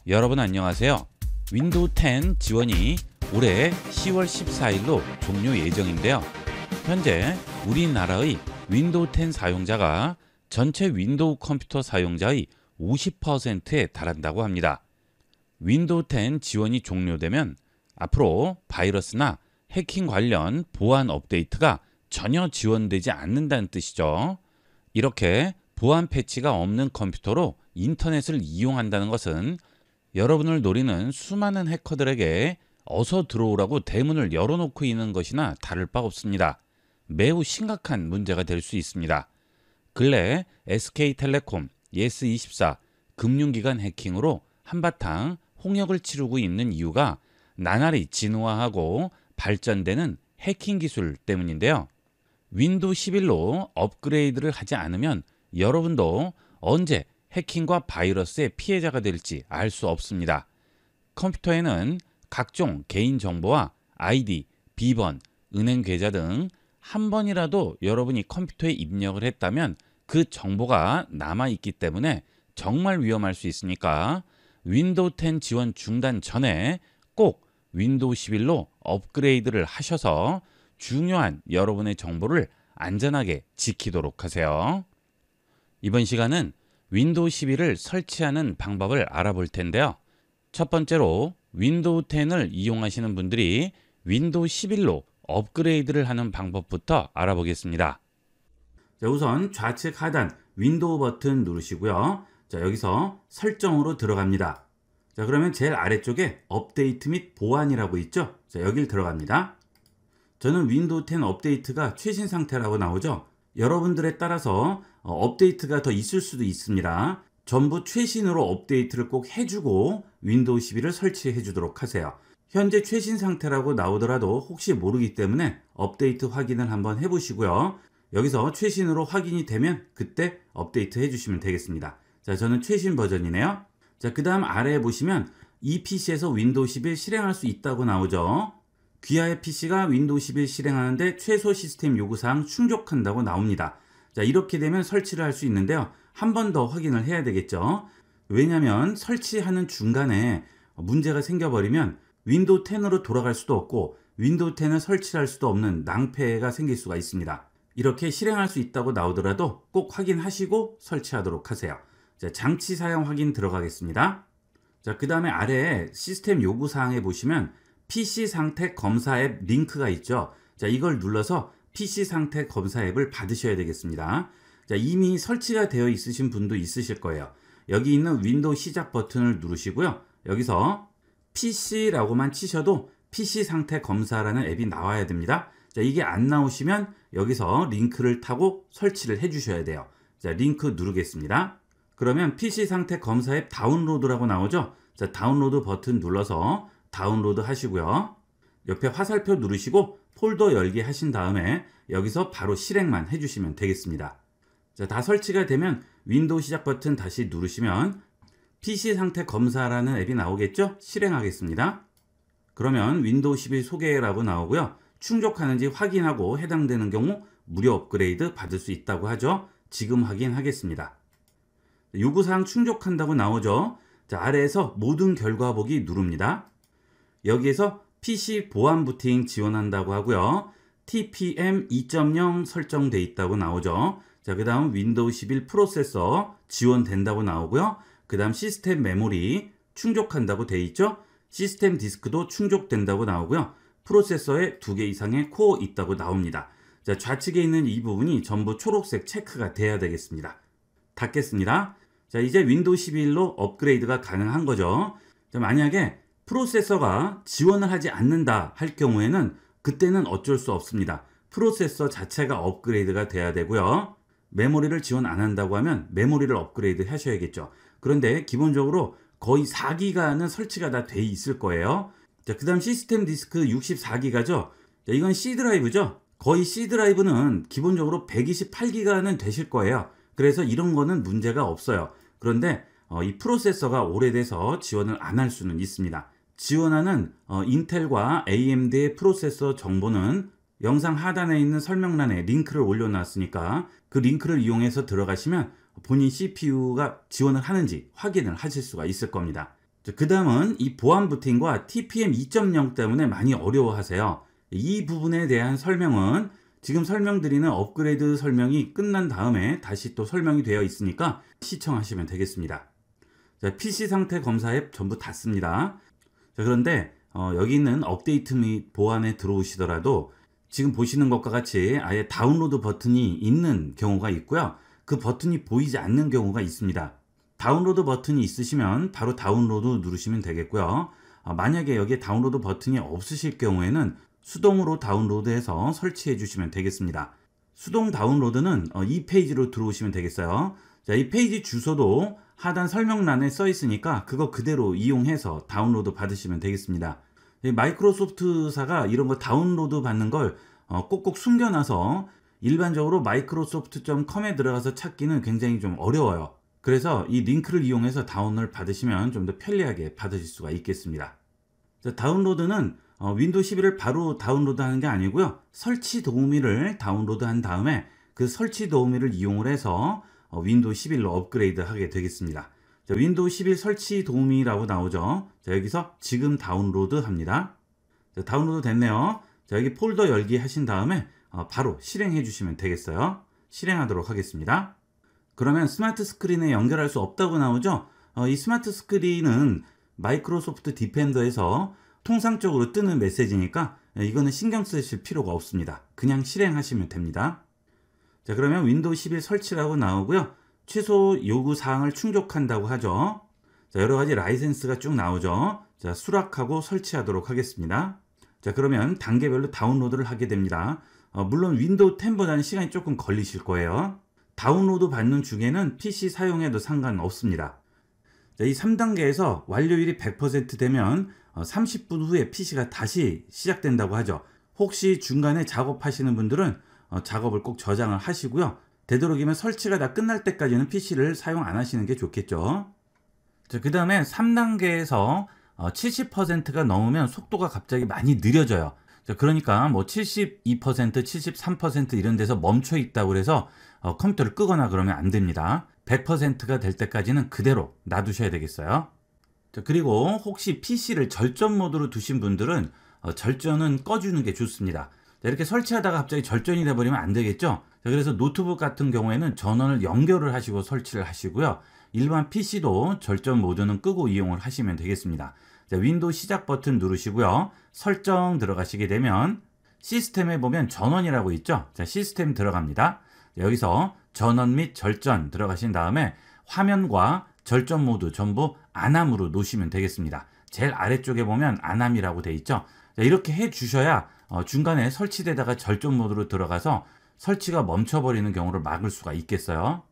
여러분 안녕하세요. 윈도우 10 지원이 올해 10월 14일로 종료 예정인데요. 현재 우리나라의 윈도우 10 사용자가 전체 윈도우 컴퓨터 사용자의 50%에 달한다고 합니다. 윈도우 10 지원이 종료되면 앞으로 바이러스나 해킹 관련 보안 업데이트가 전혀 지원되지 않는다는 뜻이죠. 이렇게 보안 패치가 없는 컴퓨터로 인터넷을 이용한다는 것은 여러분을 노리는 수많은 해커들에게 어서 들어오라고 대문을 열어놓고 있는 것이나 다를 바 없습니다. 매우 심각한 문제가 될 수 있습니다. 근래 SK텔레콤, 예스24 금융기관 해킹으로 한바탕 홍역을 치르고 있는 이유가 나날이 진화하고 발전되는 해킹 기술 때문인데요. 윈도우 11로 업그레이드를 하지 않으면 여러분도 언제 해킹과 바이러스의 피해자가 될지 알 수 없습니다. 컴퓨터에는 각종 개인정보와 아이디, 비번, 은행 계좌 등 한 번이라도 여러분이 컴퓨터에 입력을 했다면 그 정보가 남아있기 때문에 정말 위험할 수 있으니까 윈도우 10 지원 중단 전에 꼭 윈도우 11로 업그레이드를 하셔서 중요한 여러분의 정보를 안전하게 지키도록 하세요. 이번 시간은 윈도우 11을 설치하는 방법을 알아볼 텐데요. 첫 번째로 윈도우 10을 이용하시는 분들이 윈도우 11로 업그레이드를 하는 방법부터 알아보겠습니다. 자, 우선 좌측 하단 윈도우 버튼 누르시고요. 자, 여기서 설정으로 들어갑니다. 자, 그러면 제일 아래쪽에 업데이트 및 보안이라고 있죠. 자, 여길 들어갑니다. 저는 윈도우 10 업데이트가 최신 상태라고 나오죠. 여러분들에 따라서 업데이트가 더 있을 수도 있습니다. 전부 최신으로 업데이트를 꼭 해주고 윈도우 11을 설치해 주도록 하세요. 현재 최신 상태라고 나오더라도 혹시 모르기 때문에 업데이트 확인을 한번 해보시고요. 여기서 최신으로 확인이 되면 그때 업데이트 해주시면 되겠습니다. 자, 저는 최신 버전이네요. 자, 그 다음 아래에 보시면 이 PC에서 윈도우 11 실행할 수 있다고 나오죠. 귀하의 PC가 윈도우 11 실행하는데 최소 시스템 요구사항 충족한다고 나옵니다. 자, 이렇게 되면 설치를 할 수 있는데요. 한 번 더 확인을 해야 되겠죠. 왜냐하면 설치하는 중간에 문제가 생겨버리면 윈도우 10으로 돌아갈 수도 없고 윈도우 10을 설치할 수도 없는 낭패가 생길 수가 있습니다. 이렇게 실행할 수 있다고 나오더라도 꼭 확인하시고 설치하도록 하세요. 자, 장치 사용 확인 들어가겠습니다. 자, 그 다음에 아래에 시스템 요구사항에 보시면 PC 상태 검사 앱 링크가 있죠. 자, 이걸 눌러서 PC 상태 검사 앱을 받으셔야 되겠습니다. 자, 이미 설치가 되어 있으신 분도 있으실 거예요. 여기 있는 윈도우 시작 버튼을 누르시고요. 여기서 PC라고만 치셔도 PC 상태 검사라는 앱이 나와야 됩니다. 자, 이게 안 나오시면 여기서 링크를 타고 설치를 해 주셔야 돼요. 자, 링크 누르겠습니다. 그러면 PC 상태 검사 앱 다운로드라고 나오죠. 자, 다운로드 버튼 눌러서 다운로드 하시고요. 옆에 화살표 누르시고 폴더 열기 하신 다음에 여기서 바로 실행만 해주시면 되겠습니다. 자, 다 설치가 되면 윈도우 시작 버튼 다시 누르시면 PC 상태 검사라는 앱이 나오겠죠? 실행하겠습니다. 그러면 윈도우 11 소개라고 나오고요. 충족하는지 확인하고 해당되는 경우 무료 업그레이드 받을 수 있다고 하죠. 지금 확인하겠습니다. 요구사항 충족한다고 나오죠. 자, 아래에서 모든 결과 보기 누릅니다. 여기에서 PC 보안 부팅 지원한다고 하고요. TPM 2.0 설정돼 있다고 나오죠. 자, 그 다음 윈도우 11 프로세서 지원된다고 나오고요. 그 다음 시스템 메모리 충족한다고 돼 있죠. 시스템 디스크도 충족된다고 나오고요. 프로세서에 2개 이상의 코어 있다고 나옵니다. 자, 좌측에 있는 이 부분이 전부 초록색 체크가 돼야 되겠습니다. 닫겠습니다. 자, 이제 윈도우 11로 업그레이드가 가능한 거죠. 자, 만약에 프로세서가 지원을 하지 않는다 할 경우에는 그때는 어쩔 수 없습니다. 프로세서 자체가 업그레이드가 돼야 되고요. 메모리를 지원 안 한다고 하면 메모리를 업그레이드 하셔야겠죠. 그런데 기본적으로 거의 4기가는 설치가 다 돼 있을 거예요. 자, 그 다음 시스템 디스크 64기가죠. 자, 이건 C 드라이브죠. 거의 C 드라이브는 기본적으로 128기가는 되실 거예요. 그래서 이런 거는 문제가 없어요. 그런데 이 프로세서가 오래돼서 지원을 안 할 수는 있습니다. 지원하는 인텔과 AMD의 프로세서 정보는 영상 하단에 있는 설명란에 링크를 올려놨으니까 그 링크를 이용해서 들어가시면 본인 CPU가 지원을 하는지 확인을 하실 수가 있을 겁니다. 그 다음은 이 보안 부팅과 TPM 2.0 때문에 많이 어려워하세요. 이 부분에 대한 설명은 지금 설명드리는 업그레이드 설명이 끝난 다음에 다시 또 설명이 되어 있으니까 시청하시면 되겠습니다. 자, PC 상태 검사 앱 전부 닫습니다. 자, 그런데 여기 있는 업데이트 및 보안에 들어오시더라도 지금 보시는 것과 같이 아예 다운로드 버튼이 있는 경우가 있고요. 그 버튼이 보이지 않는 경우가 있습니다. 다운로드 버튼이 있으시면 바로 다운로드 누르시면 되겠고요. 만약에 여기에 다운로드 버튼이 없으실 경우에는 수동으로 다운로드해서 설치해 주시면 되겠습니다. 수동 다운로드는 이 페이지로 들어오시면 되겠어요. 자, 이 페이지 주소도 하단 설명란에 써 있으니까 그거 그대로 이용해서 다운로드 받으시면 되겠습니다. 마이크로소프트사가 이런 거 다운로드 받는 걸 꼭꼭 숨겨놔서 일반적으로 microsoft.com에 들어가서 찾기는 굉장히 좀 어려워요. 그래서 이 링크를 이용해서 다운을 받으시면 좀 더 편리하게 받으실 수가 있겠습니다. 자, 다운로드는 윈도우 11을 바로 다운로드하는 게 아니고요. 설치 도우미를 다운로드한 다음에 그 설치 도우미를 이용을 해서 윈도우 11로 업그레이드 하게 되겠습니다. 자, 윈도우 11 설치 도우미라고 나오죠. 자, 여기서 지금 다운로드 합니다. 자, 다운로드 됐네요. 자, 여기 폴더 열기 하신 다음에 바로 실행해 주시면 되겠어요. 실행하도록 하겠습니다. 그러면 스마트 스크린에 연결할 수 없다고 나오죠. 이 스마트 스크린은 마이크로소프트 디펜더에서 통상적으로 뜨는 메시지니까 이거는 신경 쓰실 필요가 없습니다. 그냥 실행하시면 됩니다. 자, 그러면 윈도우 11 설치라고 나오고요. 최소 요구 사항을 충족한다고 하죠. 자, 여러 가지 라이센스가 쭉 나오죠. 자, 수락하고 설치하도록 하겠습니다. 자, 그러면 단계별로 다운로드를 하게 됩니다. 물론 윈도우 10보다는 시간이 조금 걸리실 거예요. 다운로드 받는 중에는 PC 사용해도 상관없습니다. 자, 이 3단계에서 완료율이 100% 되면 30분 후에 PC가 다시 시작된다고 하죠. 혹시 중간에 작업하시는 분들은 작업을 꼭 저장을 하시고요. 되도록이면 설치가 다 끝날 때까지는 PC를 사용 안 하시는 게 좋겠죠. 자, 그 다음에 3단계에서 70%가 넘으면 속도가 갑자기 많이 느려져요. 자, 그러니까 뭐 72%, 73% 이런 데서 멈춰 있다고 해서 컴퓨터를 끄거나 그러면 안 됩니다. 100%가 될 때까지는 그대로 놔두셔야 되겠어요. 자, 그리고 혹시 PC를 절전 모드로 두신 분들은 절전은 꺼주는 게 좋습니다. 자, 이렇게 설치하다가 갑자기 절전이 돼버리면 안 되겠죠. 자, 그래서 노트북 같은 경우에는 전원을 연결을 하시고 설치를 하시고요. 일반 PC도 절전 모드는 끄고 이용을 하시면 되겠습니다. 자, 윈도우 시작 버튼 누르시고요. 설정 들어가시게 되면 시스템에 보면 전원이라고 있죠. 자, 시스템 들어갑니다. 자, 여기서 전원 및 절전 들어가신 다음에 화면과 절전 모드 전부 안함으로 놓으시면 되겠습니다. 제일 아래쪽에 보면 안함이라고 돼 있죠. 자, 이렇게 해 주셔야 중간에 설치되다가 절전 모드로 들어가서 설치가 멈춰버리는 경우를 막을 수가 있겠어요.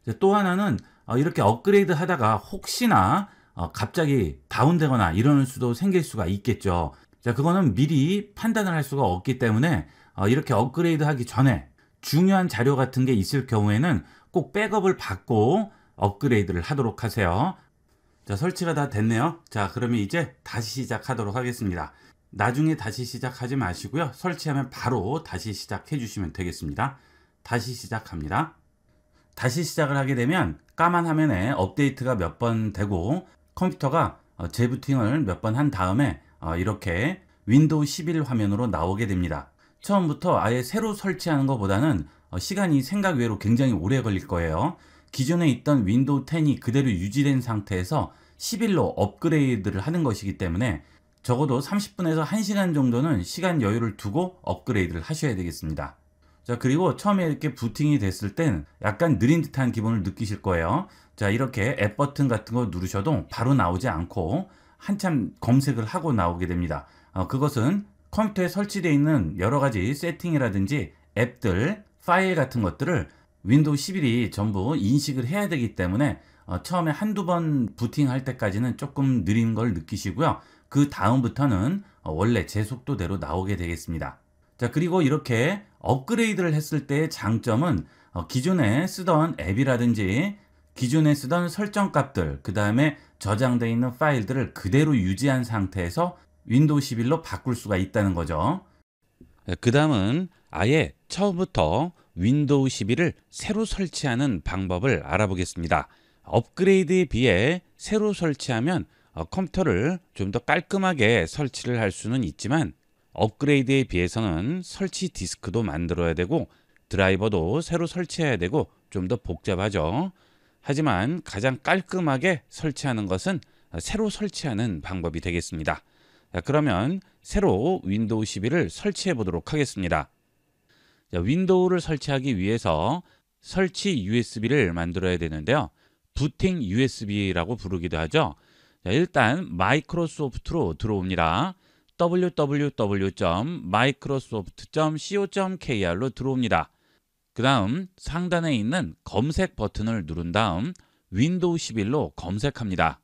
자, 또 하나는 이렇게 업그레이드 하다가 혹시나 갑자기 다운되거나 이러는 수도 생길 수가 있겠죠. 자, 그거는 미리 판단을 할 수가 없기 때문에 이렇게 업그레이드 하기 전에 중요한 자료 같은 게 있을 경우에는 꼭 백업을 받고 업그레이드를 하도록 하세요. 자, 설치가 다 됐네요. 자, 그러면 이제 다시 시작하도록 하겠습니다. 나중에 다시 시작하지 마시고요. 설치하면 바로 다시 시작해 주시면 되겠습니다. 다시 시작합니다. 다시 시작을 하게 되면 까만 화면에 업데이트가 몇 번 되고 컴퓨터가 재부팅을 몇 번 한 다음에 이렇게 윈도우 11 화면으로 나오게 됩니다. 처음부터 아예 새로 설치하는 것보다는 시간이 생각 외로 굉장히 오래 걸릴 거예요. 기존에 있던 윈도우 10이 그대로 유지된 상태에서 11로 업그레이드를 하는 것이기 때문에 적어도 30분에서 1시간 정도는 시간 여유를 두고 업그레이드를 하셔야 되겠습니다. 자, 그리고 처음에 이렇게 부팅이 됐을 땐 약간 느린 듯한 기분을 느끼실 거예요. 자, 이렇게 앱 버튼 같은 거 누르셔도 바로 나오지 않고 한참 검색을 하고 나오게 됩니다. 그것은 컴퓨터에 설치되어 있는 여러 가지 세팅이라든지 앱들, 파일 같은 것들을 윈도우 11이 전부 인식을 해야 되기 때문에 처음에 한두 번 부팅할 때까지는 조금 느린 걸 느끼시고요. 그 다음부터는 원래 제 속도대로 나오게 되겠습니다. 자, 그리고 이렇게 업그레이드를 했을 때의 장점은 기존에 쓰던 앱이라든지 기존에 쓰던 설정값들, 그 다음에 저장되어 있는 파일들을 그대로 유지한 상태에서 윈도우 11로 바꿀 수가 있다는 거죠. 그 다음은 아예 처음부터 윈도우 11을 새로 설치하는 방법을 알아보겠습니다. 업그레이드에 비해 새로 설치하면 컴퓨터를 좀 더 깔끔하게 설치를 할 수는 있지만 업그레이드에 비해서는 설치 디스크도 만들어야 되고 드라이버도 새로 설치해야 되고 좀 더 복잡하죠. 하지만 가장 깔끔하게 설치하는 것은 새로 설치하는 방법이 되겠습니다. 자, 그러면 새로 윈도우 11을 설치해 보도록 하겠습니다. 자, 윈도우를 설치하기 위해서 설치 USB를 만들어야 되는데요. 부팅 USB라고 부르기도 하죠. 자, 일단 마이크로소프트로 들어옵니다. www.microsoft.co.kr로 들어옵니다. 그 다음 상단에 있는 검색 버튼을 누른 다음 윈도우 11로 검색합니다.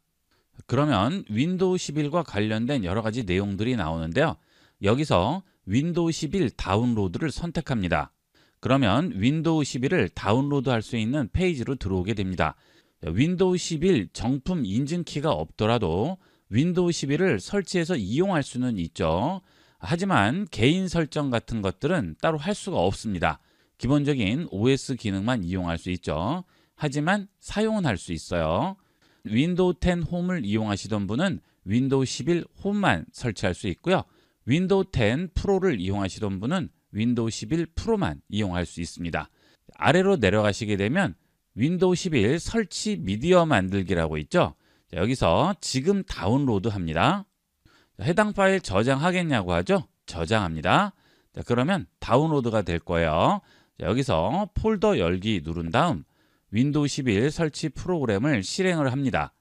그러면 윈도우 11과 관련된 여러 가지 내용들이 나오는데요. 여기서 윈도우 11 다운로드를 선택합니다. 그러면 윈도우 11을 다운로드할 수 있는 페이지로 들어오게 됩니다. 윈도우 11 정품 인증키가 없더라도 윈도우 11을 설치해서 이용할 수는 있죠. 하지만 개인 설정 같은 것들은 따로 할 수가 없습니다. 기본적인 OS 기능만 이용할 수 있죠. 하지만 사용은 할 수 있어요. 윈도우 10 홈을 이용하시던 분은 윈도우 11 홈만 설치할 수 있고요. 윈도우 10 프로를 이용하시던 분은 윈도우 11 프로만 이용할 수 있습니다. 아래로 내려가시게 되면 윈도우 11 설치 미디어 만들기라고 있죠. 자, 여기서 지금 다운로드 합니다. 해당 파일 저장하겠냐고 하죠. 저장합니다. 자, 그러면 다운로드가 될 거예요. 자, 여기서 폴더 열기 누른 다음 윈도우 11 설치 프로그램을 실행을 합니다.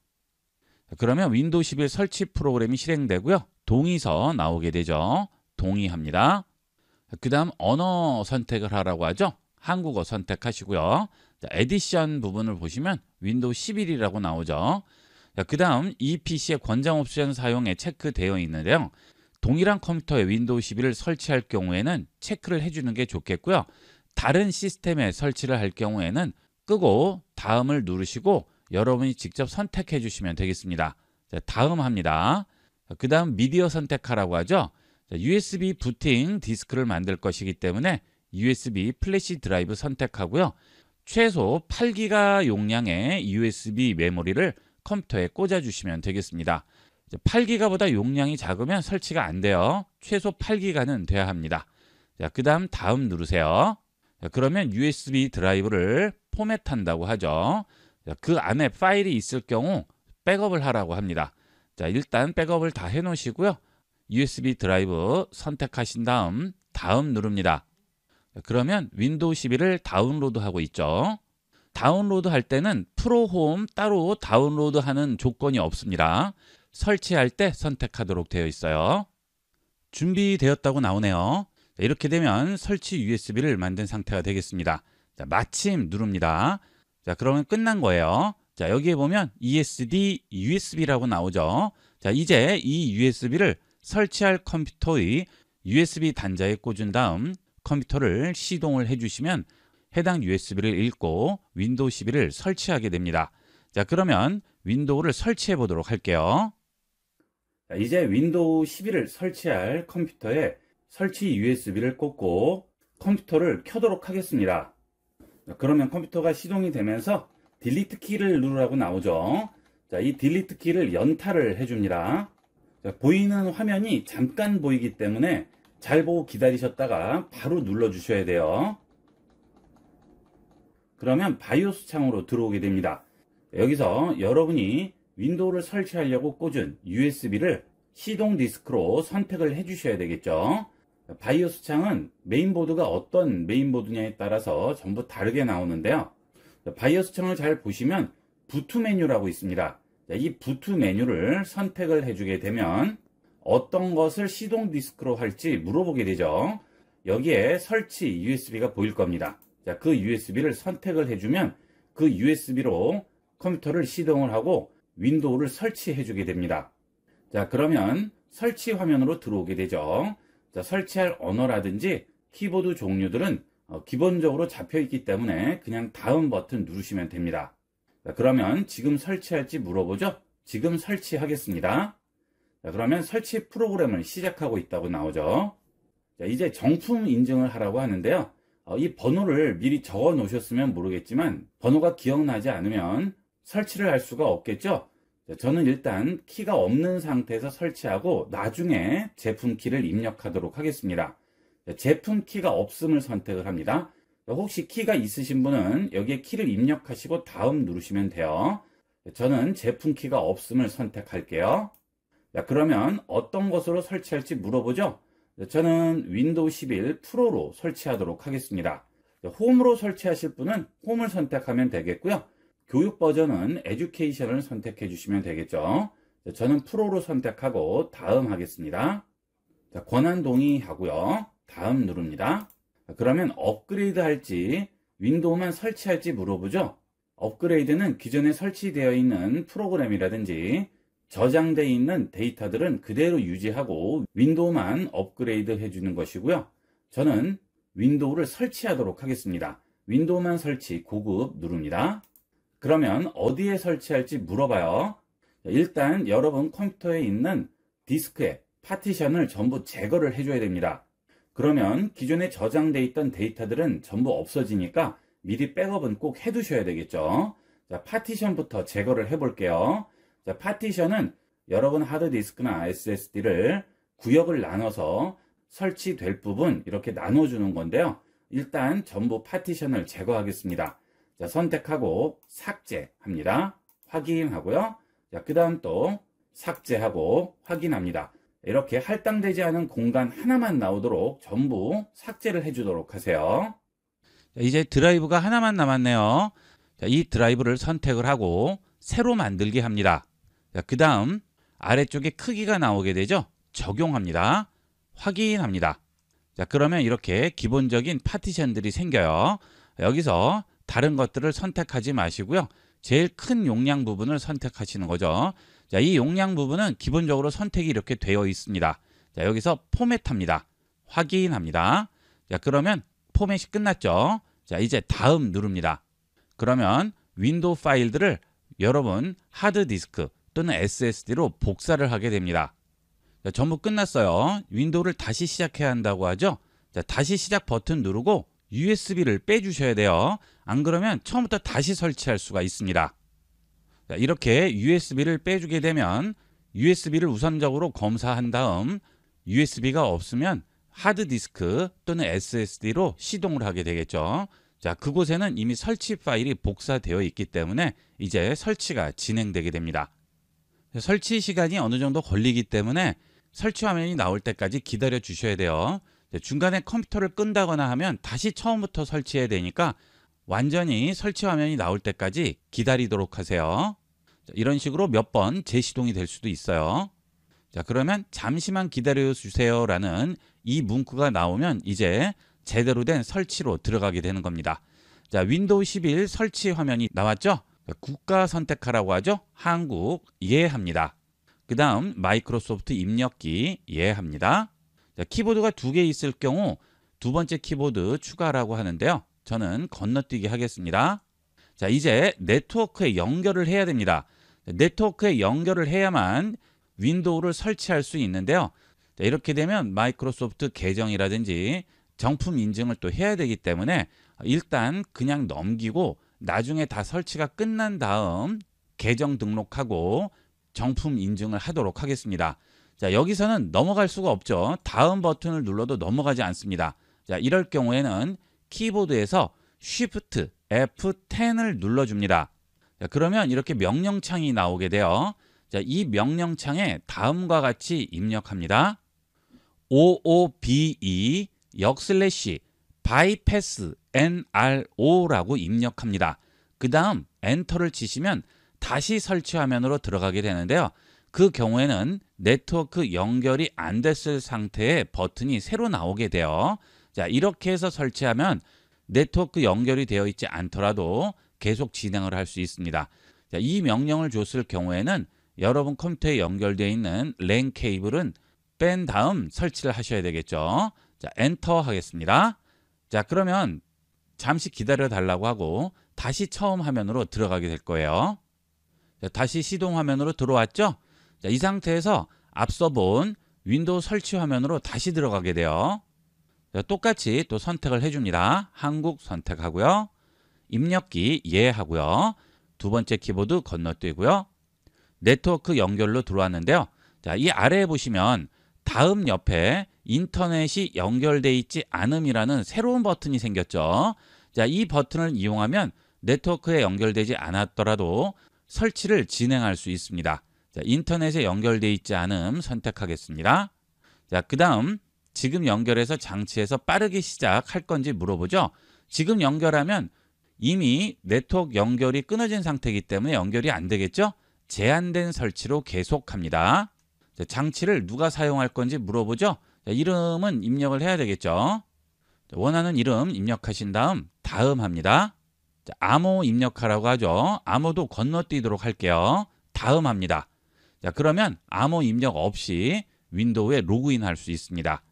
자, 그러면 윈도우 11 설치 프로그램이 실행되고요. 동의서 나오게 되죠. 동의합니다. 그 다음 언어 선택을 하라고 하죠. 한국어 선택하시고요. 자, 에디션 부분을 보시면 윈도우 11이라고 나오죠. 그 다음 이 PC의 권장 옵션 사용에 체크되어 있는데요. 동일한 컴퓨터에 윈도우 11을 설치할 경우에는 체크를 해주는 게 좋겠고요. 다른 시스템에 설치를 할 경우에는 끄고 다음을 누르시고 여러분이 직접 선택해 주시면 되겠습니다. 자, 다음 합니다. 그 다음 미디어 선택하라고 하죠. 자, USB 부팅 디스크를 만들 것이기 때문에 USB 플래시 드라이브 선택하고요. 최소 8기가 용량의 USB 메모리를 컴퓨터에 꽂아주시면 되겠습니다. 8기가보다 용량이 작으면 설치가 안 돼요. 최소 8기가는 돼야 합니다. 자, 그 다음 다음 누르세요. 자, 그러면 USB 드라이브를 포맷한다고 하죠. 자, 그 안에 파일이 있을 경우 백업을 하라고 합니다. 자, 일단 백업을 다 해놓으시고요. USB 드라이브 선택하신 다음 다음 누릅니다. 자, 그러면 윈도우 11을 다운로드하고 있죠. 다운로드 할 때는 프로홈 따로 다운로드하는 조건이 없습니다. 설치할 때 선택하도록 되어 있어요. 준비되었다고 나오네요. 자, 이렇게 되면 설치 USB를 만든 상태가 되겠습니다. 자, 마침 누릅니다. 자, 그러면 끝난 거예요. 자, 여기에 보면 ESD USB라고 나오죠. 자, 이제 이 USB를 설치할 컴퓨터의 USB 단자에 꽂은 다음 컴퓨터를 시동을 해주시면 해당 USB를 읽고 윈도우 11을 설치하게 됩니다. 자, 그러면 윈도우를 설치해 보도록 할게요. 자, 이제 윈도우 11을 설치할 컴퓨터에 설치 USB를 꽂고 컴퓨터를 켜도록 하겠습니다. 자, 그러면 컴퓨터가 시동이 되면서 딜리트 키를 누르라고 나오죠. 자, 이 딜리트 키를 연타를 해줍니다. 자, 보이는 화면이 잠깐 보이기 때문에 잘 보고 기다리셨다가 바로 눌러주셔야 돼요. 그러면 바이오스 창으로 들어오게 됩니다. 여기서 여러분이 윈도우를 설치하려고 꽂은 USB를 시동 디스크로 선택을 해 주셔야 되겠죠. 바이오스 창은 메인보드가 어떤 메인보드냐에 따라서 전부 다르게 나오는데요. 바이오스 창을 잘 보시면 부트 메뉴라고 있습니다. 이 부트 메뉴를 선택을 해주게 되면 어떤 것을 시동 디스크로 할지 물어보게 되죠. 여기에 설치 USB가 보일 겁니다. 자, 그 USB를 선택을 해주면 그 USB로 컴퓨터를 시동을 하고 윈도우를 설치해 주게 됩니다. 자, 그러면 설치 화면으로 들어오게 되죠. 자, 설치할 언어라든지 키보드 종류들은 기본적으로 잡혀 있기 때문에 그냥 다음 버튼 누르시면 됩니다. 자, 그러면 지금 설치할지 물어보죠. 지금 설치하겠습니다. 자, 그러면 설치 프로그램을 시작하고 있다고 나오죠. 자, 이제 정품 인증을 하라고 하는데요. 이 번호를 미리 적어 놓으셨으면 모르겠지만 번호가 기억나지 않으면 설치를 할 수가 없겠죠. 저는 일단 키가 없는 상태에서 설치하고 나중에 제품 키를 입력하도록 하겠습니다. 제품 키가 없음을 선택을 합니다. 혹시 키가 있으신 분은 여기에 키를 입력하시고 다음 누르시면 돼요. 저는 제품 키가 없음을 선택할게요. 자, 그러면 어떤 것으로 설치할지 물어보죠. 저는 윈도우 11 프로로 설치하도록 하겠습니다. 홈으로 설치하실 분은 홈을 선택하면 되겠고요. 교육 버전은 에듀케이션을 선택해 주시면 되겠죠. 저는 프로로 선택하고 다음 하겠습니다. 자, 권한 동의하고요. 다음 누릅니다. 그러면 업그레이드 할지 윈도우만 설치할지 물어보죠. 업그레이드는 기존에 설치되어 있는 프로그램이라든지 저장되어 있는 데이터들은 그대로 유지하고 윈도우만 업그레이드 해주는 것이고요. 저는 윈도우를 설치하도록 하겠습니다. 윈도우만 설치 고급 누릅니다. 그러면 어디에 설치할지 물어봐요. 일단 여러분 컴퓨터에 있는 디스크에 파티션을 전부 제거를 해줘야 됩니다. 그러면 기존에 저장되어 있던 데이터들은 전부 없어지니까 미리 백업은 꼭 해두셔야 되겠죠. 자, 파티션부터 제거를 해볼게요. 자, 파티션은 여러분 하드디스크나 SSD를 구역을 나눠서 설치될 부분 이렇게 나눠주는 건데요. 일단 전부 파티션을 제거하겠습니다. 자, 선택하고 삭제합니다. 확인하고요. 자, 그 다음 또 삭제하고 확인합니다. 이렇게 할당되지 않은 공간 하나만 나오도록 전부 삭제를 해주도록 하세요. 자, 이제 드라이브가 하나만 남았네요. 자, 이 드라이브를 선택을 하고 새로 만들기 합니다. 자, 그 다음 아래쪽에 크기가 나오게 되죠. 적용합니다. 확인합니다. 자, 그러면 이렇게 기본적인 파티션들이 생겨요. 여기서 다른 것들을 선택하지 마시고요. 제일 큰 용량 부분을 선택하시는 거죠. 자, 이 용량 부분은 기본적으로 선택이 이렇게 되어 있습니다. 자, 여기서 포맷합니다. 확인합니다. 자, 그러면 포맷이 끝났죠. 자, 이제 다음 누릅니다. 그러면 윈도우 파일들을 여러분 하드디스크 또는 SSD로 복사를 하게 됩니다. 자, 전부 끝났어요. 윈도우를 다시 시작해야 한다고 하죠. 자, 다시 시작 버튼 누르고 USB를 빼주셔야 돼요. 안 그러면 처음부터 다시 설치할 수가 있습니다. 자, 이렇게 USB를 빼주게 되면 USB를 우선적으로 검사한 다음 USB가 없으면 하드디스크 또는 SSD로 시동을 하게 되겠죠. 자, 그곳에는 이미 설치 파일이 복사되어 있기 때문에 이제 설치가 진행되게 됩니다. 설치 시간이 어느 정도 걸리기 때문에 설치 화면이 나올 때까지 기다려 주셔야 돼요. 중간에 컴퓨터를 끈다거나 하면 다시 처음부터 설치해야 되니까 완전히 설치 화면이 나올 때까지 기다리도록 하세요. 이런 식으로 몇 번 재시동이 될 수도 있어요. 자, 그러면 잠시만 기다려 주세요 라는 이 문구가 나오면 이제 제대로 된 설치로 들어가게 되는 겁니다. 자, 윈도우 11 설치 화면이 나왔죠? 국가 선택하라고 하죠? 한국 예합니다. 그 다음 마이크로소프트 입력기 예합니다. 자, 키보드가 2개 있을 경우 두 번째 키보드 추가라고 하는데요. 저는 건너뛰기 하겠습니다. 자, 이제 네트워크에 연결을 해야 됩니다. 네트워크에 연결을 해야만 윈도우를 설치할 수 있는데요. 자, 이렇게 되면 마이크로소프트 계정이라든지 정품 인증을 또 해야 되기 때문에 일단 그냥 넘기고 나중에 다 설치가 끝난 다음 계정 등록하고 정품 인증을 하도록 하겠습니다. 자, 여기서는 넘어갈 수가 없죠. 다음 버튼을 눌러도 넘어가지 않습니다. 자, 이럴 경우에는 키보드에서 Shift F10을 눌러줍니다. 자, 그러면 이렇게 명령창이 나오게 돼요. 자, 이 명령창에 다음과 같이 입력합니다. OOBE bypass NRO라고 입력합니다. 그 다음 엔터를 치시면 다시 설치 화면으로 들어가게 되는데요. 그 경우에는 네트워크 연결이 안 됐을 상태의 버튼이 새로 나오게 돼요. 자, 이렇게 해서 설치하면 네트워크 연결이 되어 있지 않더라도 계속 진행을 할 수 있습니다. 자, 이 명령을 줬을 경우에는 여러분 컴퓨터에 연결되어 있는 랜 케이블은 뺀 다음 설치를 하셔야 되겠죠. 자, 엔터 하겠습니다. 자, 그러면 잠시 기다려 달라고 하고 다시 처음 화면으로 들어가게 될 거예요. 자, 다시 시동 화면으로 들어왔죠? 자, 이 상태에서 앞서 본 윈도우 설치 화면으로 다시 들어가게 돼요. 자, 똑같이 또 선택을 해줍니다. 한국 선택하고요. 입력기 예 하고요. 두 번째 키보드 건너뛰고요. 네트워크 연결로 들어왔는데요. 자, 이 아래에 보시면 다음 옆에 인터넷이 연결돼 있지 않음이라는 새로운 버튼이 생겼죠. 자, 이 버튼을 이용하면 네트워크에 연결되지 않았더라도 설치를 진행할 수 있습니다. 자, 인터넷에 연결돼 있지 않음 선택하겠습니다. 자, 그 다음 지금 연결해서 장치에서 빠르게 시작할 건지 물어보죠. 지금 연결하면 이미 네트워크 연결이 끊어진 상태이기 때문에 연결이 안 되겠죠. 제한된 설치로 계속합니다. 자, 장치를 누가 사용할 건지 물어보죠. 자, 이름은 입력을 해야 되겠죠. 자, 원하는 이름 입력하신 다음 합니다. 자, 암호 입력하라고 하죠. 암호도 건너뛰도록 할게요. 다음 합니다. 자, 그러면 암호 입력 없이 윈도우에 로그인 할 수 있습니다.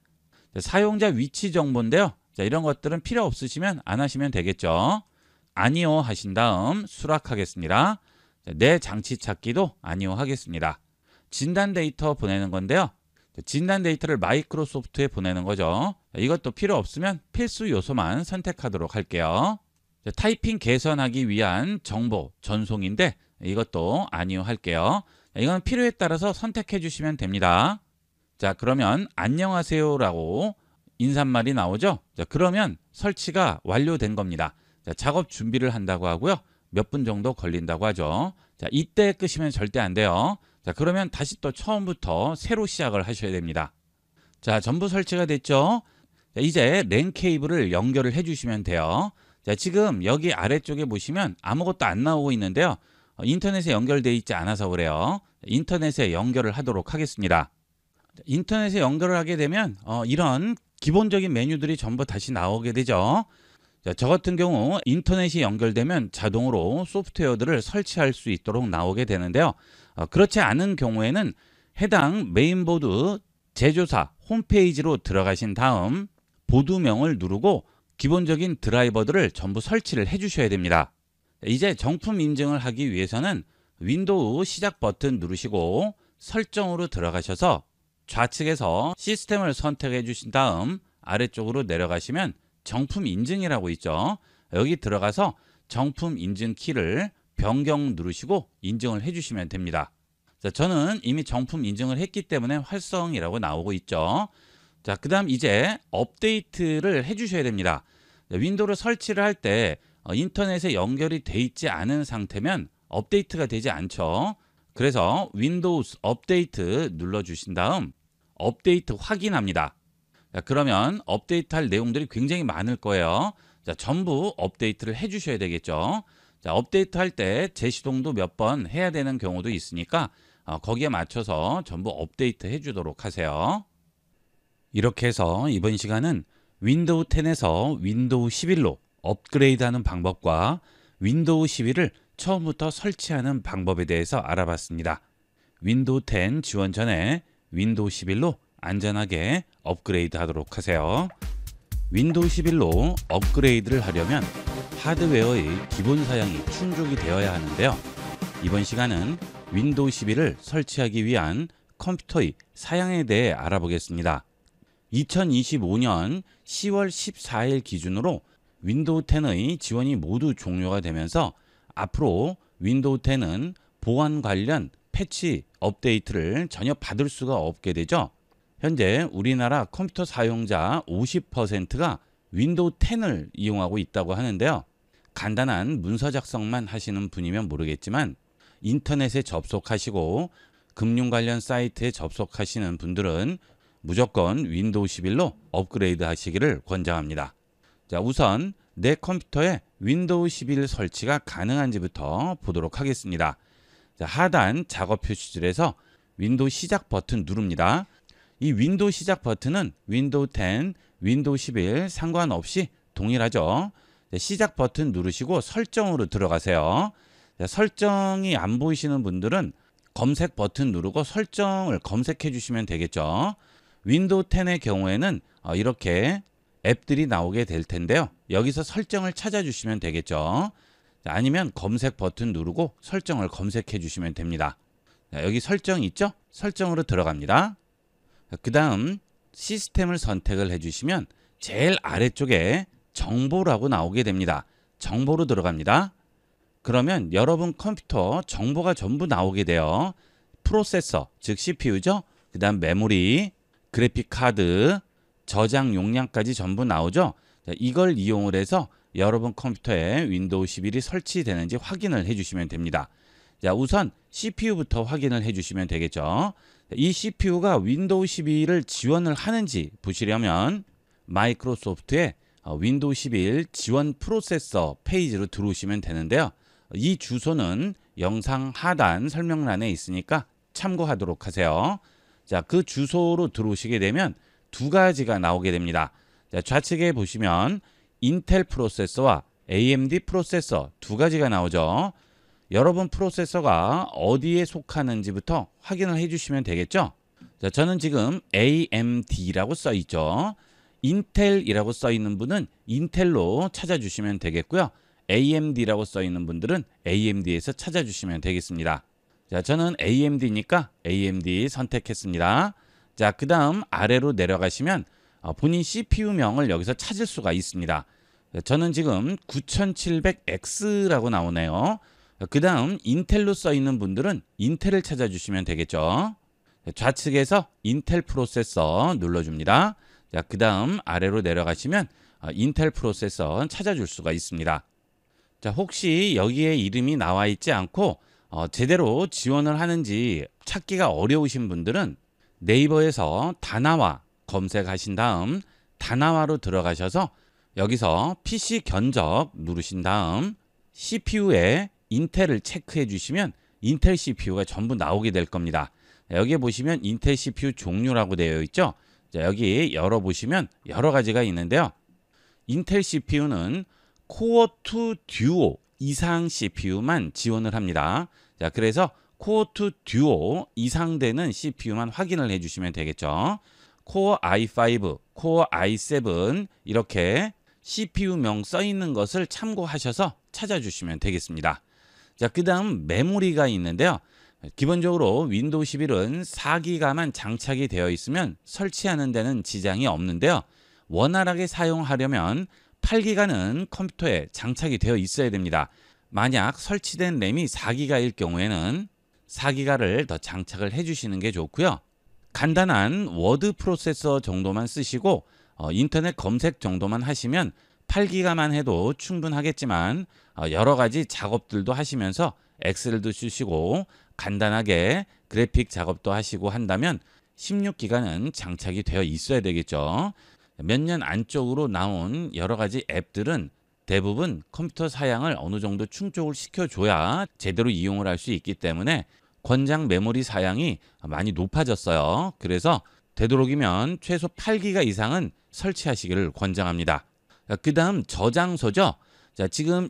자, 사용자 위치 정보인데요. 자, 이런 것들은 필요 없으시면 안 하시면 되겠죠. 아니요 하신 다음 수락하겠습니다. 자, 내 장치 찾기도 아니요 하겠습니다. 진단 데이터 보내는 건데요. 자, 진단 데이터를 마이크로소프트에 보내는 거죠. 자, 이것도 필요 없으면 필수 요소만 선택하도록 할게요. 자, 타이핑 개선하기 위한 정보 전송인데 이것도 아니요 할게요. 자, 이건 필요에 따라서 선택해 주시면 됩니다. 자, 그러면 안녕하세요 라고 인사말이 나오죠. 자, 그러면 설치가 완료된 겁니다. 자, 작업 준비를 한다고 하고요. 몇 분 정도 걸린다고 하죠. 자, 이때 끄시면 절대 안 돼요. 자, 그러면 다시 또 처음부터 새로 시작을 하셔야 됩니다. 자, 전부 설치가 됐죠. 자, 이제 랜 케이블을 연결을 해 주시면 돼요. 자, 지금 여기 아래쪽에 보시면 아무것도 안 나오고 있는데요. 인터넷에 연결되어 있지 않아서 그래요. 인터넷에 연결을 하도록 하겠습니다. 인터넷에 연결을 하게 되면 이런 기본적인 메뉴들이 전부 다시 나오게 되죠. 자, 저 같은 경우 인터넷이 연결되면 자동으로 소프트웨어들을 설치할 수 있도록 나오게 되는데요. 그렇지 않은 경우에는 해당 메인보드 제조사 홈페이지로 들어가신 다음 보드명을 누르고 기본적인 드라이버들을 전부 설치를 해 주셔야 됩니다. 이제 정품 인증을 하기 위해서는 윈도우 시작 버튼 누르시고 설정으로 들어가셔서 좌측에서 시스템을 선택해 주신 다음 아래쪽으로 내려가시면 정품 인증이라고 있죠. 여기 들어가서 정품 인증 키를 변경 누르시고 인증을 해 주시면 됩니다. 자, 저는 이미 정품 인증을 했기 때문에 활성이라고 나오고 있죠. 자, 그 다음 이제 업데이트를 해 주셔야 됩니다. 자, 윈도우를 설치를 할 때 인터넷에 연결이 돼 있지 않은 상태면 업데이트가 되지 않죠. 그래서 윈도우 업데이트 눌러 주신 다음 업데이트 확인합니다. 자, 그러면 업데이트 할 내용들이 굉장히 많을 거예요. 자, 전부 업데이트를 해 주셔야 되겠죠. 자, 업데이트 할 때 재시동도 몇 번 해야 되는 경우도 있으니까 거기에 맞춰서 전부 업데이트 해 주도록 하세요. 이렇게 해서 이번 시간은 윈도우 10에서 윈도우 11로 업그레이드하는 방법과 윈도우 11을 처음부터 설치하는 방법에 대해서 알아봤습니다. 윈도우 10 지원 전에 윈도우 11로 안전하게 업그레이드 하도록 하세요. 윈도우 11로 업그레이드를 하려면 하드웨어의 기본 사양이 충족이 되어야 하는데요. 이번 시간은 윈도우 11을 설치하기 위한 컴퓨터의 사양에 대해 알아보겠습니다. 2025년 10월 14일 기준으로 윈도우 10의 지원이 모두 종료가 되면서 앞으로 윈도우 10은 보안 관련 패치 업데이트를 전혀 받을 수가 없게 되죠. 현재 우리나라 컴퓨터 사용자 50%가 윈도우 10을 이용하고 있다고 하는데요. 간단한 문서 작성만 하시는 분이면 모르겠지만 인터넷에 접속하시고 금융 관련 사이트에 접속하시는 분들은 무조건 윈도우 11로 업그레이드 하시기를 권장합니다. 자, 우선 내 컴퓨터에 윈도우 11 설치가 가능한지부터 보도록 하겠습니다. 자, 하단 작업 표시줄에서 윈도우 시작 버튼 누릅니다. 이 윈도우 시작 버튼은 윈도우 10, 윈도우 11 상관없이 동일하죠. 자, 시작 버튼 누르시고 설정으로 들어가세요. 자, 설정이 안 보이시는 분들은 검색 버튼 누르고 설정을 검색해 주시면 되겠죠. 윈도우 10의 경우에는 이렇게 앱들이 나오게 될 텐데요. 여기서 설정을 찾아주시면 되겠죠. 아니면 검색 버튼 누르고 설정을 검색해 주시면 됩니다. 자, 여기 설정 있죠? 설정으로 들어갑니다. 그 다음 시스템을 선택을 해주시면 제일 아래쪽에 정보라고 나오게 됩니다. 정보로 들어갑니다. 그러면 여러분 컴퓨터 정보가 전부 나오게 돼요. 프로세서, 즉 CPU죠. 그 다음 메모리, 그래픽 카드, 저장 용량까지 전부 나오죠. 자, 이걸 이용을 해서 여러분 컴퓨터에 윈도우 11이 설치되는지 확인을 해주시면 됩니다. 자, 우선 CPU부터 확인을 해주시면 되겠죠. 이 CPU가 윈도우 11을 지원을 하는지 보시려면 마이크로소프트의 윈도우 11 지원 프로세서 페이지로 들어오시면 되는데요. 이 주소는 영상 하단 설명란에 있으니까 참고하도록 하세요. 자, 그 주소로 들어오시게 되면 두 가지가 나오게 됩니다. 자, 좌측에 보시면 인텔 프로세서와 AMD 프로세서 두 가지가 나오죠. 여러분 프로세서가 어디에 속하는지부터 확인을 해주시면 되겠죠. 자, 저는 지금 AMD라고 써 있죠. 인텔이라고 써 있는 분은 인텔로 찾아주시면 되겠고요. AMD라고 써 있는 분들은 AMD에서 찾아주시면 되겠습니다. 자, 저는 AMD니까 AMD 선택했습니다. 자, 그 다음 아래로 내려가시면 본인 CPU명을 여기서 찾을 수가 있습니다. 저는 지금 9700X라고 나오네요. 그 다음 인텔로 써 있는 분들은 인텔을 찾아주시면 되겠죠. 좌측에서 인텔 프로세서 눌러줍니다. 자, 그 다음 아래로 내려가시면 인텔 프로세서 찾아줄 수가 있습니다. 자, 혹시 여기에 이름이 나와 있지 않고 제대로 지원을 하는지 찾기가 어려우신 분들은 네이버에서 다나와 검색하신 다음 다나와로 들어가셔서 여기서 PC 견적 누르신 다음 CPU에 인텔을 체크해 주시면 인텔 CPU가 전부 나오게 될 겁니다. 여기에 보시면 인텔 CPU 종류라고 되어 있죠. 자, 여기 열어보시면 여러 가지가 있는데요. 인텔 CPU는 코어2 듀오 이상 CPU만 지원을 합니다. 자, 그래서 코어2 듀오 이상 되는 CPU만 확인을 해주시면 되겠죠. 코어 i5, 코어 i7 이렇게 CPU명 써 있는 것을 참고하셔서 찾아주시면 되겠습니다. 자, 그 다음 메모리가 있는데요. 기본적으로 윈도우 11은 4기가만 장착이 되어 있으면 설치하는 데는 지장이 없는데요. 원활하게 사용하려면 8기가는 컴퓨터에 장착이 되어 있어야 됩니다. 만약 설치된 램이 4기가일 경우에는 4기가를 더 장착을 해주시는 게 좋고요. 간단한 워드 프로세서 정도만 쓰시고 인터넷 검색 정도만 하시면 8기가만 해도 충분하겠지만 여러 가지 작업들도 하시면서 엑셀도 쓰시고 간단하게 그래픽 작업도 하시고 한다면 16기가는 장착이 되어 있어야 되겠죠. 몇 년 안쪽으로 나온 여러 가지 앱들은 대부분 컴퓨터 사양을 어느 정도 충족을 시켜줘야 제대로 이용을 할 수 있기 때문에 권장 메모리 사양이 많이 높아졌어요. 그래서 되도록이면 최소 8기가 이상은 설치하시기를 권장합니다. 그 다음 저장소죠. 자, 지금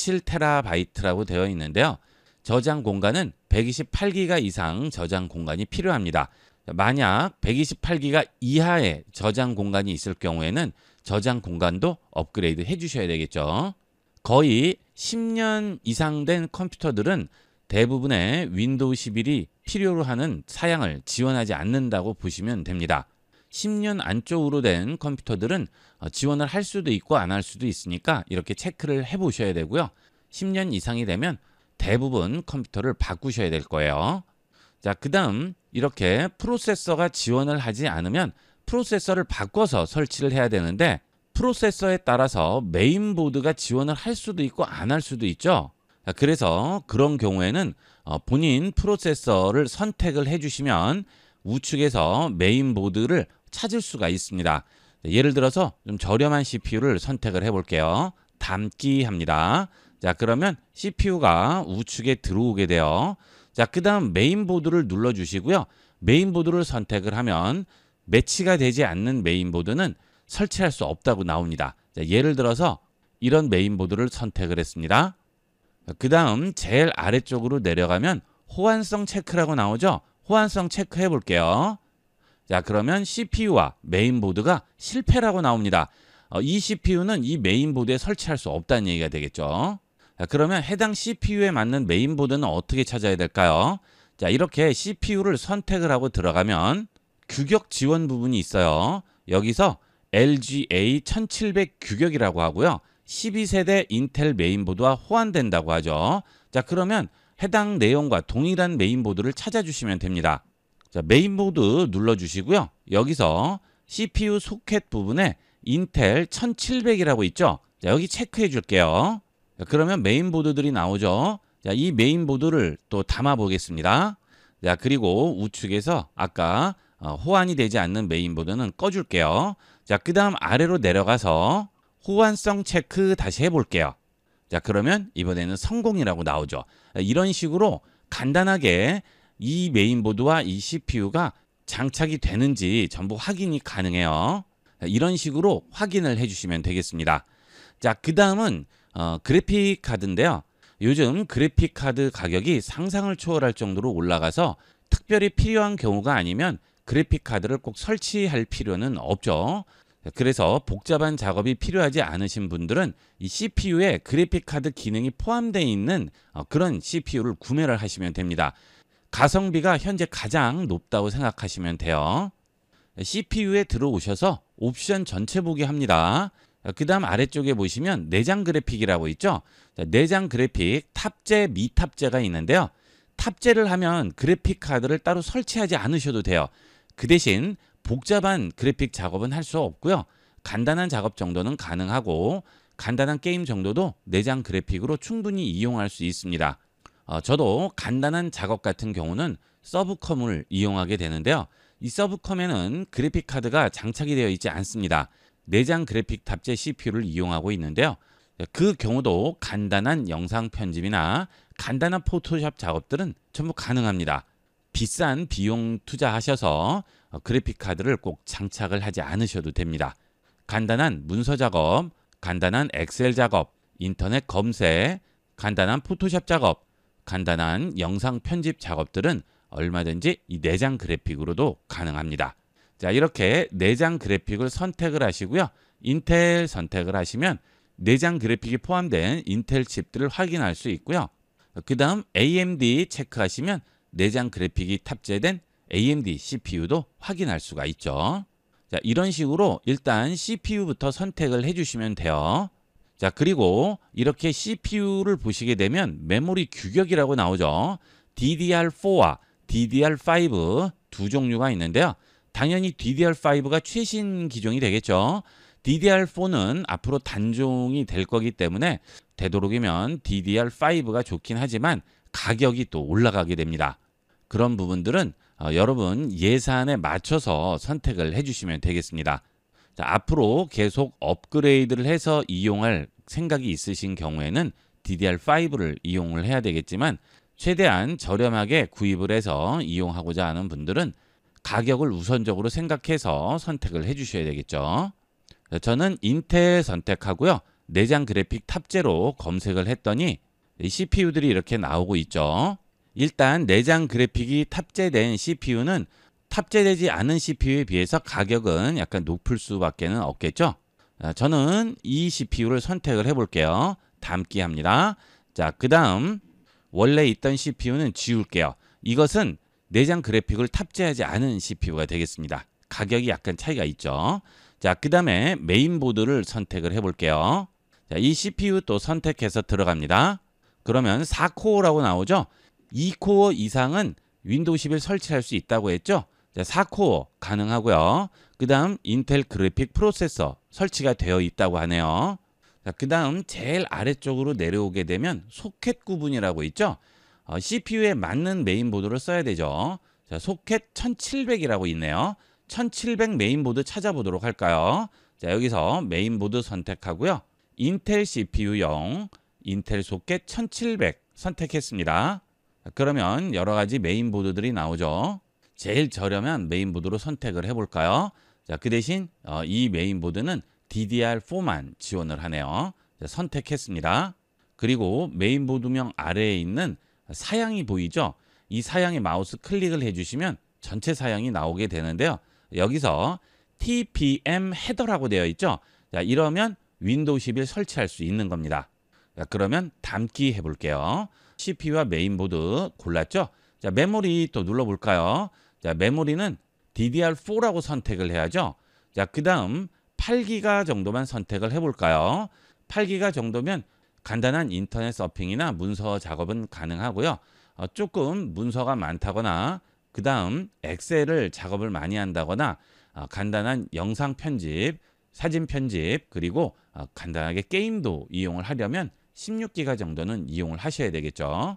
2.27TB라고 되어 있는데요. 저장 공간은 128기가 이상 저장 공간이 필요합니다. 만약 128기가 이하의 저장 공간이 있을 경우에는 저장 공간도 업그레이드 해주셔야 되겠죠. 거의 10년 이상 된 컴퓨터들은 대부분의 윈도우 11이 필요로 하는 사양을 지원하지 않는다고 보시면 됩니다. 10년 안쪽으로 된 컴퓨터들은 지원을 할 수도 있고 안 할 수도 있으니까 이렇게 체크를 해 보셔야 되고요. 10년 이상이 되면 대부분 컴퓨터를 바꾸셔야 될 거예요. 자, 그 다음 이렇게 프로세서가 지원을 하지 않으면 프로세서를 바꿔서 설치를 해야 되는데 프로세서에 따라서 메인보드가 지원을 할 수도 있고 안 할 수도 있죠. 자, 그래서 그런 경우에는 본인 프로세서를 선택을 해주시면 우측에서 메인보드를 찾을 수가 있습니다. 예를 들어서 좀 저렴한 CPU를 선택을 해볼게요. 담기 합니다. 자, 그러면 CPU가 우측에 들어오게 돼요. 자, 그 다음 메인보드를 눌러주시고요. 메인보드를 선택을 하면 매치가 되지 않는 메인보드는 설치할 수 없다고 나옵니다. 자, 예를 들어서 이런 메인보드를 선택을 했습니다. 그 다음 제일 아래쪽으로 내려가면 호환성 체크라고 나오죠. 호환성 체크해 볼게요. 자, 그러면 CPU와 메인보드가 실패라고 나옵니다. 이 CPU는 이 메인보드에 설치할 수 없다는 얘기가 되겠죠. 자, 그러면 해당 CPU에 맞는 메인보드는 어떻게 찾아야 될까요? 자, 이렇게 CPU를 선택을 하고 들어가면 규격 지원 부분이 있어요. 여기서 LGA 1700 규격이라고 하고요. 12세대 인텔 메인보드와 호환된다고 하죠. 자, 그러면 해당 내용과 동일한 메인보드를 찾아주시면 됩니다. 자, 메인보드 눌러주시고요. 여기서 CPU 소켓 부분에 인텔 1700이라고 있죠. 자, 여기 체크해 줄게요. 자, 그러면 메인보드들이 나오죠. 자, 이 메인보드를 또 담아 보겠습니다. 자, 그리고 우측에서 아까 호환이 되지 않는 메인보드는 꺼줄게요. 자, 그 다음 아래로 내려가서 호환성 체크 다시 해볼게요. 자, 그러면 이번에는 성공이라고 나오죠. 이런 식으로 간단하게 이 메인보드와 이 CPU가 장착이 되는지 전부 확인이 가능해요. 이런 식으로 확인을 해주시면 되겠습니다. 자, 그 다음은 그래픽 카드인데요. 요즘 그래픽 카드 가격이 상상을 초월할 정도로 올라가서 특별히 필요한 경우가 아니면 그래픽 카드를 꼭 설치할 필요는 없죠. 그래서 복잡한 작업이 필요하지 않으신 분들은 이 CPU에 그래픽 카드 기능이 포함되어 있는 그런 CPU를 구매를 하시면 됩니다. 가성비가 현재 가장 높다고 생각하시면 돼요. CPU에 들어오셔서 옵션 전체 보기 합니다. 그 다음 아래쪽에 보시면 내장 그래픽이라고 있죠. 내장 그래픽 탑재, 미탑재가 있는데요. 탑재를 하면 그래픽 카드를 따로 설치하지 않으셔도 돼요. 그 대신 복잡한 그래픽 작업은 할 수 없고요. 간단한 작업 정도는 가능하고 간단한 게임 정도도 내장 그래픽으로 충분히 이용할 수 있습니다. 저도 간단한 작업 같은 경우는 서브컴을 이용하게 되는데요. 이 서브컴에는 그래픽 카드가 장착이 되어 있지 않습니다. 내장 그래픽 탑재 CPU를 이용하고 있는데요. 그 경우도 간단한 영상 편집이나 간단한 포토샵 작업들은 전부 가능합니다. 비싼 비용 투자하셔서 그래픽 카드를 꼭 장착을 하지 않으셔도 됩니다. 간단한 문서 작업, 간단한 엑셀 작업, 인터넷 검색, 간단한 포토샵 작업, 간단한 영상 편집 작업들은 얼마든지 이 내장 그래픽으로도 가능합니다. 자, 이렇게 내장 그래픽을 선택을 하시고요. 인텔 선택을 하시면 내장 그래픽이 포함된 인텔 칩들을 확인할 수 있고요. 그 다음 AMD 체크하시면 내장 그래픽이 탑재된 AMD CPU도 확인할 수가 있죠. 자, 이런 식으로 일단 CPU부터 선택을 해주시면 돼요. 자, 그리고 이렇게 CPU를 보시게 되면 메모리 규격이라고 나오죠. DDR4와 DDR5 두 종류가 있는데요. 당연히 DDR5가 최신 기종이 되겠죠. DDR4는 앞으로 단종이 될 거기 때문에 되도록이면 DDR5가 좋긴 하지만 가격이 또 올라가게 됩니다. 그런 부분들은 여러분 예산에 맞춰서 선택을 해주시면 되겠습니다. 자, 앞으로 계속 업그레이드를 해서 이용할 생각이 있으신 경우에는 DDR5를 이용을 해야 되겠지만 최대한 저렴하게 구입을 해서 이용하고자 하는 분들은 가격을 우선적으로 생각해서 선택을 해주셔야 되겠죠. 저는 인텔 선택하고요. 내장 그래픽 탑재로 검색을 했더니 CPU들이 이렇게 나오고 있죠. 일단 내장 그래픽이 탑재된 CPU는 탑재되지 않은 CPU에 비해서 가격은 약간 높을 수밖에 없겠죠. 저는 이 CPU를 선택을 해볼게요. 담기 합니다. 자, 그 다음 원래 있던 CPU는 지울게요. 이것은 내장 그래픽을 탑재하지 않은 CPU가 되겠습니다. 가격이 약간 차이가 있죠. 자, 그 다음에 메인보드를 선택을 해볼게요. 자, 이 CPU 또 선택해서 들어갑니다. 그러면 4코어라고 나오죠. 2코어 이상은 윈도우 11 설치할 수 있다고 했죠. 자, 4코어 가능하고요. 그 다음 인텔 그래픽 프로세서 설치가 되어 있다고 하네요. 자, 그 다음 제일 아래쪽으로 내려오게 되면 소켓 구분이라고 있죠. CPU에 맞는 메인보드를 써야 되죠. 자, 소켓 1700이라고 있네요. 1700 메인보드 찾아보도록 할까요? 자, 여기서 메인보드 선택하고요. 인텔 CPU용 인텔 소켓 1700 선택했습니다. 자, 그러면 여러 가지 메인보드들이 나오죠. 제일 저렴한 메인보드로 선택을 해볼까요? 자, 그 대신 이 메인보드는 DDR4만 지원을 하네요. 자, 선택했습니다. 그리고 메인보드명 아래에 있는 사양이 보이죠? 이 사양에 마우스 클릭을 해주시면 전체 사양이 나오게 되는데요. 여기서 TPM 헤더라고 되어 있죠? 자, 이러면 윈도우 11 설치할 수 있는 겁니다. 자, 그러면 담기 해볼게요. CPU와 메인보드 골랐죠? 자, 메모리 또 눌러볼까요? 자, 메모리는 DDR4라고 선택을 해야죠. 자, 그 다음 8기가 정도만 선택을 해볼까요? 8기가 정도면 간단한 인터넷 서핑이나 문서 작업은 가능하고요. 조금 문서가 많다거나 그 다음 엑셀을 작업을 많이 한다거나 간단한 영상 편집, 사진 편집, 그리고 간단하게 게임도 이용을 하려면 16기가 정도는 이용을 하셔야 되겠죠.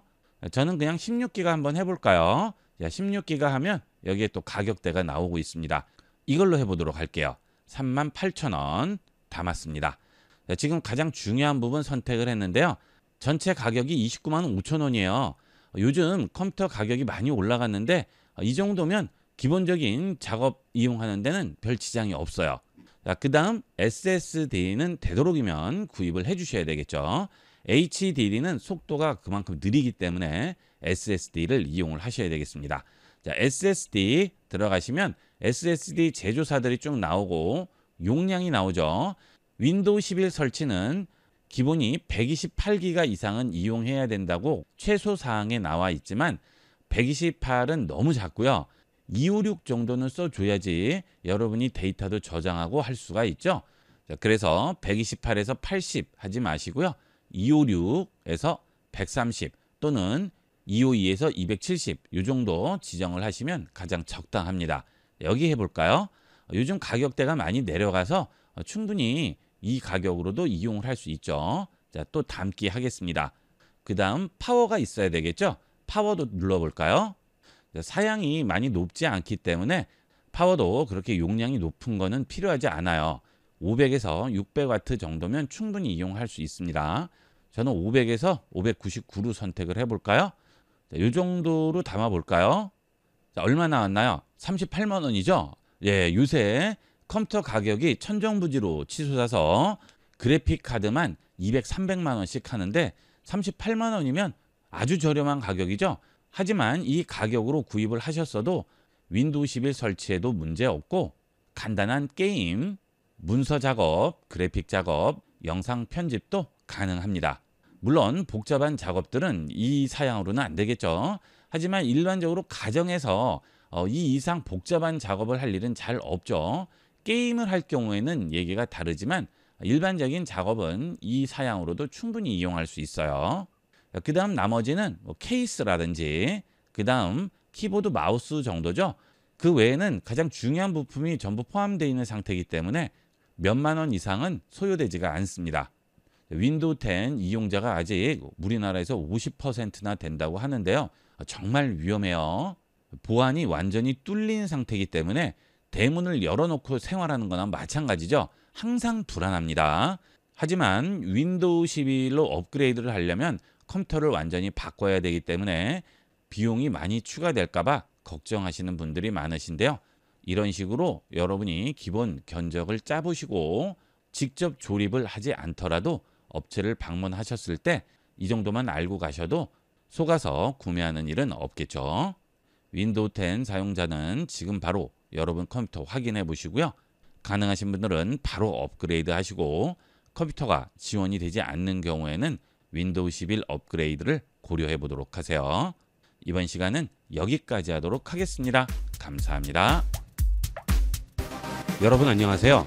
저는 그냥 16기가 한번 해볼까요? 자, 16기가 하면 여기에 또 가격대가 나오고 있습니다. 이걸로 해보도록 할게요. 38,000원 담았습니다. 자, 지금 가장 중요한 부분 선택을 했는데요. 전체 가격이 29만 5천원이에요. 요즘 컴퓨터 가격이 많이 올라갔는데 이 정도면 기본적인 작업 이용하는 데는 별 지장이 없어요. 그 다음 SSD는 되도록이면 구입을 해 주셔야 되겠죠. HDD는 속도가 그만큼 느리기 때문에 SSD를 이용을 하셔야 되겠습니다. 자, SSD 들어가시면 SSD 제조사들이 쭉 나오고 용량이 나오죠. 윈도우 11 설치는 기본이 128기가 이상은 이용해야 된다고 최소 사항에 나와 있지만 128은 너무 작고요. 256 정도는 써줘야지 여러분이 데이터도 저장하고 할 수가 있죠. 자, 그래서 128에서 80 하지 마시고요. 256에서 130 또는 252에서 270 이 정도 지정을 하시면 가장 적당합니다. 여기 해볼까요? 요즘 가격대가 많이 내려가서 충분히 이 가격으로도 이용을 할 수 있죠. 자, 또 담기 하겠습니다. 그 다음 파워가 있어야 되겠죠. 파워도 눌러볼까요? 사양이 많이 높지 않기 때문에 파워도 그렇게 용량이 높은 거는 필요하지 않아요. 500에서 600W 정도면 충분히 이용할 수 있습니다. 저는 500에서 599로 선택을 해볼까요? 이 정도로 담아볼까요? 자, 얼마 나왔나요? 38만 원이죠? 예, 요새 컴퓨터 가격이 천정부지로 치솟아서 그래픽 카드만 200, 300만 원씩 하는데 38만 원이면 아주 저렴한 가격이죠. 하지만 이 가격으로 구입을 하셨어도 윈도우 11 설치에도 문제 없고 간단한 게임, 문서 작업, 그래픽 작업, 영상 편집도 가능합니다. 물론 복잡한 작업들은 이 사양으로는 안 되겠죠. 하지만 일반적으로 가정에서 이 이상 복잡한 작업을 할 일은 잘 없죠. 게임을 할 경우에는 얘기가 다르지만 일반적인 작업은 이 사양으로도 충분히 이용할 수 있어요. 그 다음 나머지는 케이스라든지 그 다음 키보드 마우스 정도죠. 그 외에는 가장 중요한 부품이 전부 포함되어 있는 상태이기 때문에 몇만 원 이상은 소요되지가 않습니다. 윈도우 10 이용자가 아직 우리나라에서 50%나 된다고 하는데요. 정말 위험해요. 보안이 완전히 뚫린 상태이기 때문에 대문을 열어놓고 생활하는 거나 마찬가지죠. 항상 불안합니다. 하지만 윈도우 11로 업그레이드를 하려면 컴퓨터를 완전히 바꿔야 되기 때문에 비용이 많이 추가될까 봐 걱정하시는 분들이 많으신데요. 이런 식으로 여러분이 기본 견적을 짜보시고 직접 조립을 하지 않더라도 업체를 방문하셨을 때 이 정도만 알고 가셔도 속아서 구매하는 일은 없겠죠. 윈도우 10 사용자는 지금 바로 여러분 컴퓨터 확인해 보시고요. 가능하신 분들은 바로 업그레이드 하시고 컴퓨터가 지원이 되지 않는 경우에는 윈도우 11 업그레이드를 고려해 보도록 하세요. 이번 시간은 여기까지 하도록 하겠습니다. 감사합니다. 여러분 안녕하세요.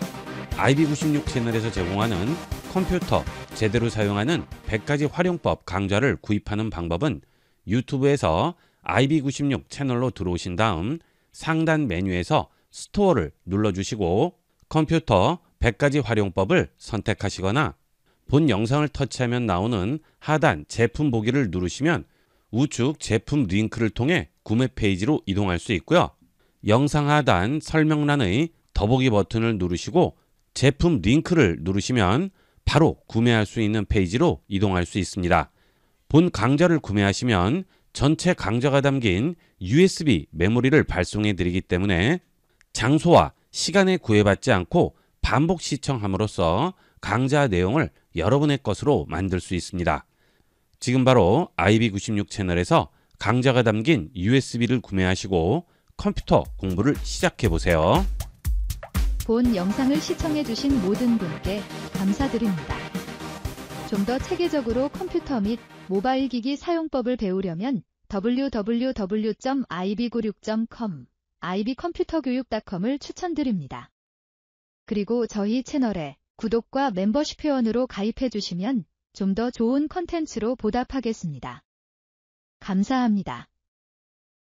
IB96 채널에서 제공하는 컴퓨터 제대로 사용하는 100가지 활용법 강좌를 구입하는 방법은 유튜브에서 IB96 채널로 들어오신 다음 상단 메뉴에서 스토어를 눌러주시고 컴퓨터 100가지 활용법을 선택하시거나 본 영상을 터치하면 나오는 하단 제품 보기를 누르시면 우측 제품 링크를 통해 구매 페이지로 이동할 수 있고요. 영상 하단 설명란의 더보기 버튼을 누르시고 제품 링크를 누르시면 바로 구매할 수 있는 페이지로 이동할 수 있습니다. 본 강좌를 구매하시면 전체 강좌가 담긴 USB 메모리를 발송해 드리기 때문에 장소와 시간에 구애받지 않고 반복 시청함으로써 강좌 내용을 여러분의 것으로 만들 수 있습니다. 지금 바로 IB96 채널에서 강좌가 담긴 USB를 구매하시고 컴퓨터 공부를 시작해 보세요. 본 영상을 시청해주신 모든 분께 감사드립니다. 좀 더 체계적으로 컴퓨터 및 모바일 기기 사용법을 배우려면 www.ib96.com, ibcomputer교육.com을 추천드립니다. 그리고 저희 채널에 구독과 멤버십 회원으로 가입해 주시면 좀 더 좋은 컨텐츠로 보답하겠습니다. 감사합니다.